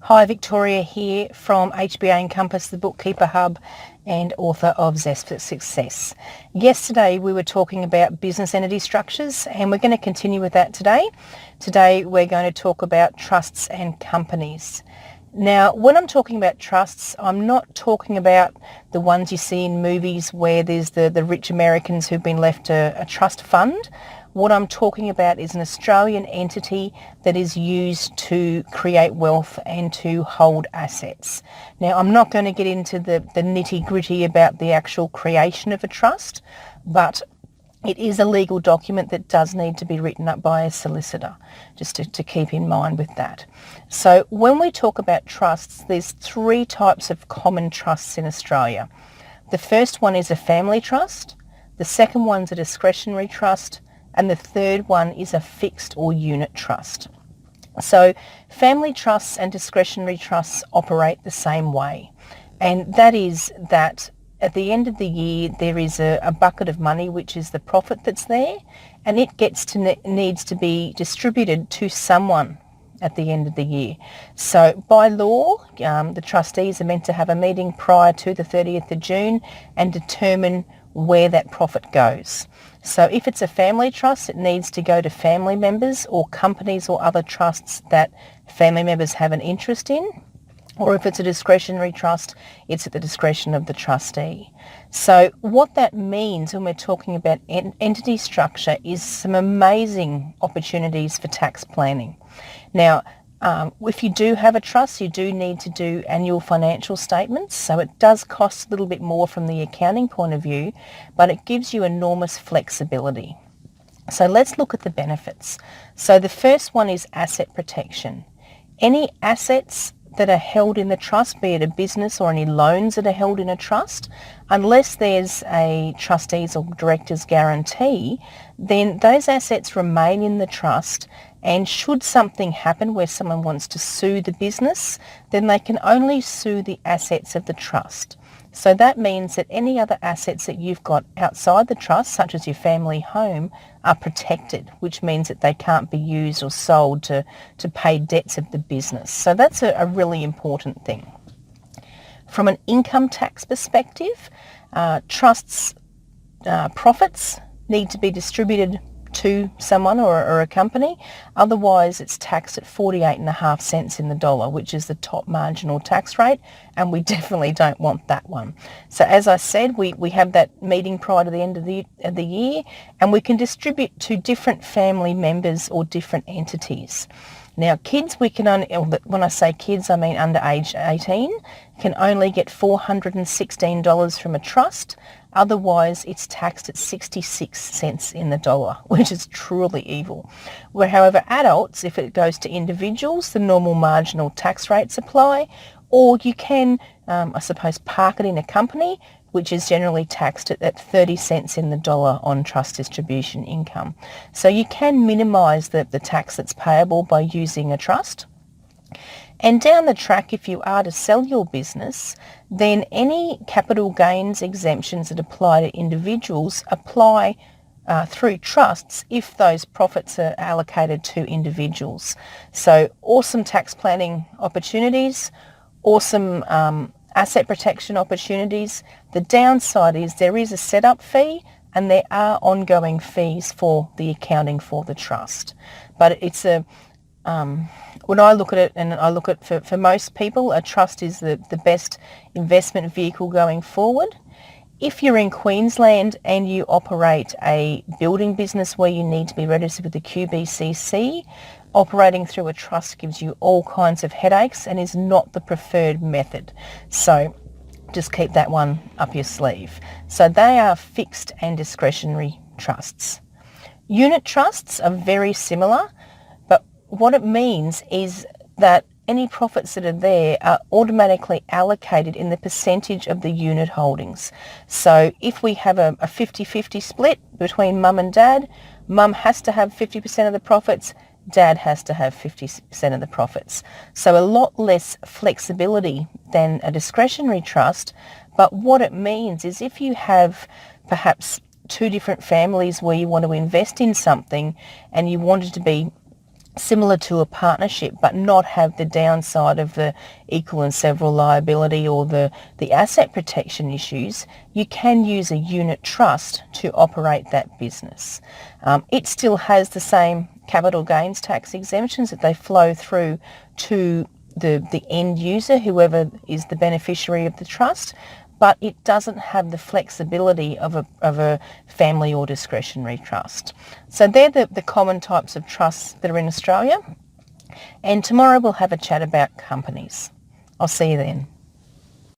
Hi, Victoria here from HBA and Compass, the Bookkeeper Hub and author of Zest for Success. Yesterday we were talking about business entity structures and we're going to continue with that today. Today we're going to talk about trusts and companies. Now, when I'm talking about trusts, I'm not talking about the ones you see in movies where there's the rich Americans who've been left a trust fund. What I'm talking about is an Australian entity that is used to create wealth and to hold assets. Now, I'm not going to get into the nitty-gritty about the actual creation of a trust, but it is a legal document that does need to be written up by a solicitor, just to keep in mind with that. So when we talk about trusts, there's three types of common trusts in Australia. The first one is a family trust, the second one's a discretionary trust, and the third one is a fixed or unit trust. So family trusts and discretionary trusts operate the same way, and that is that at the end of the year there is a bucket of money which is the profit that's there, and it needs to be distributed to someone at the end of the year. So by law, the trustees are meant to have a meeting prior to the 30th of June and determine where that profit goes. So if it's a family trust, it needs to go to family members or companies or other trusts that family members have an interest in. Or if it's a discretionary trust, it's at the discretion of the trustee. So what that means when we're talking about entity structure is some amazing opportunities for tax planning. Now, if you do have a trust, you do need to do annual financial statements, so it does cost a little bit more from the accounting point of view, but it gives you enormous flexibility. So let's look at the benefits. So the first one is asset protection. Any assets that are held in the trust, be it a business or any loans that are held in a trust, unless there's a trustees or directors guarantee, then those assets remain in the trust, and should something happen where someone wants to sue the business, then they can only sue the assets of the trust. So that means that any other assets that you've got outside the trust, such as your family home, are protected, which means that they can't be used or sold to pay debts of the business. So that's a really important thing. From an income tax perspective, trusts' profits need to be distributed to someone or a company. Otherwise, it's taxed at 48.5 cents in the dollar, which is the top marginal tax rate, and we definitely don't want that one. So as I said, we have that meeting prior to the end of the year, and we can distribute to different family members or different entities. Now, kids, we can only, when I say kids, I mean under age 18, can only get $416 from a trust. Otherwise, it's taxed at 66 cents in the dollar, which is truly evil. Where, however, adults, if it goes to individuals, the normal marginal tax rates apply, or you can, I suppose, park it in a company, which is generally taxed at 30 cents in the dollar on trust distribution income. So you can minimise the tax that's payable by using a trust. And down the track, if you are to sell your business, then any capital gains exemptions that apply to individuals apply through trusts if those profits are allocated to individuals. So awesome tax planning opportunities, awesome asset protection opportunities. The downside is there is a setup fee and there are ongoing fees for the accounting for the trust. But it's when I look at it, and I look at for most people, a trust is the best investment vehicle going forward. If you're in Queensland and you operate a building business where you need to be registered with the QBCC, operating through a trust gives you all kinds of headaches and is not the preferred method. So just keep that one up your sleeve. So they are fixed and discretionary trusts. Unit trusts are very similar, but what it means is that any profits that are there are automatically allocated in the percentage of the unit holdings. So if we have a 50-50 split between mum and dad, mum has to have 50% of the profits, dad has to have 50% of the profits. So a lot less flexibility than a discretionary trust, but what it means is if you have perhaps two different families where you want to invest in something and you want it to be similar to a partnership, but not have the downside of the equal and several liability or the asset protection issues, you can use a unit trust to operate that business. It still has the same capital gains tax exemptions that they flow through to the end user, whoever is the beneficiary of the trust, but it doesn't have the flexibility of a family or discretionary trust. So they're the common types of trusts that are in Australia. And tomorrow we'll have a chat about companies. I'll see you then.